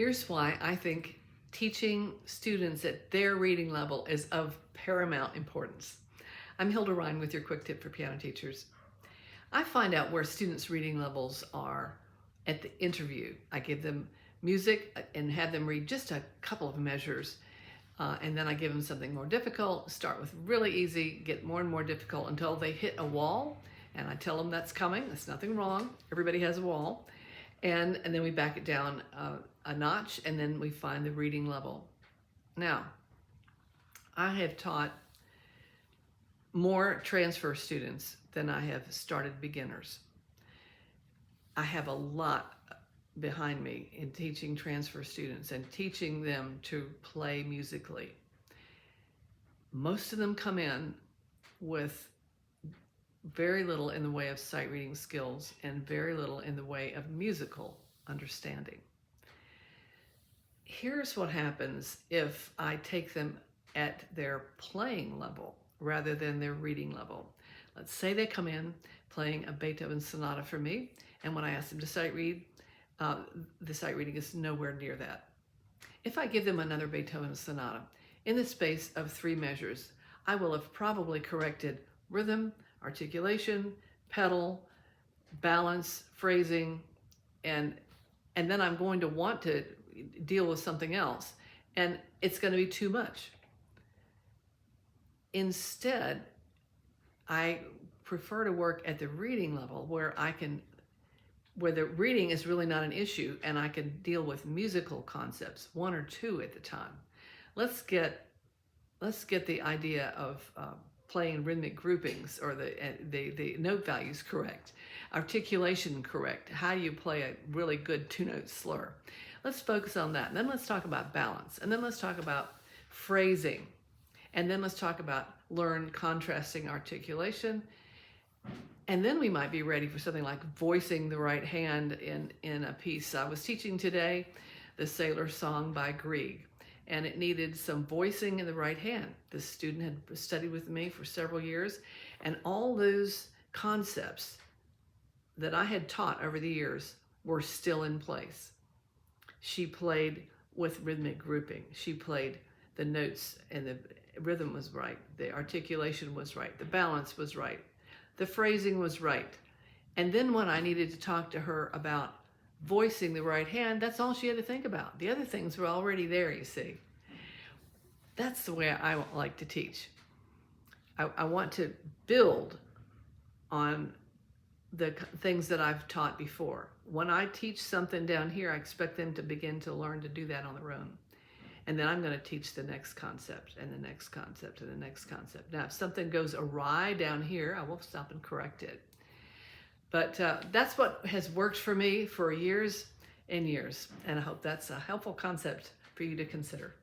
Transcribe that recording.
Here's why I think teaching students at their reading level is of paramount importance. I'm Hilda Ryan with your quick tip for piano teachers. I find out where students' reading levels are at the interview. I give them music and have them read just a couple of measures, and then I give them something more difficult, start with really easy, get more and more difficult until they hit a wall, and I tell them that's coming, there's nothing wrong, everybody has a wall, and then we back it down a notch, and then we find the reading level. Now, I have taught more transfer students than I have started beginners. I have a lot behind me in teaching transfer students and teaching them to play musically. Most of them come in with very little in the way of sight reading skills and very little in the way of musical understanding. Here's what happens if I take them at their playing level rather than their reading level. Let's say they come in playing a Beethoven sonata for me, and when I ask them to sight read, the sight reading is nowhere near that. If I give them another Beethoven sonata, in the space of 3 measures, I will have probably corrected rhythm, articulation, pedal, balance, phrasing, and then I'm going to want to deal with something else, and it's going to be too much. Instead, I prefer to work at the reading level where the reading is really not an issue and I can deal with musical concepts, 1 or 2 at the time. Let's get the idea of playing rhythmic groupings or the note values correct, articulation correct, how you play a really good 2-note slur. Let's focus on that. And then let's talk about balance. And then let's talk about phrasing. And then let's talk about learn contrasting articulation. And then we might be ready for something like voicing the right hand in a piece. I was teaching today the Sailor Song by Grieg, and it needed some voicing in the right hand. This student had studied with me for several years, and all those concepts that I had taught over the years were still in place. She played with rhythmic grouping. She played the notes, and the rhythm was right. The articulation was right. The balance was right. The phrasing was right. And then when I needed to talk to her about voicing the right hand, that's all she had to think about. The other things were already there, you see. That's the way I like to teach. I want to build on the things that I've taught before. When I teach something down here, I expect them to begin to learn to do that on their own. And then I'm going to teach the next concept and the next concept and the next concept. Now, if something goes awry down here, I will stop and correct it. But that's what has worked for me for years and years. And I hope that's a helpful concept for you to consider.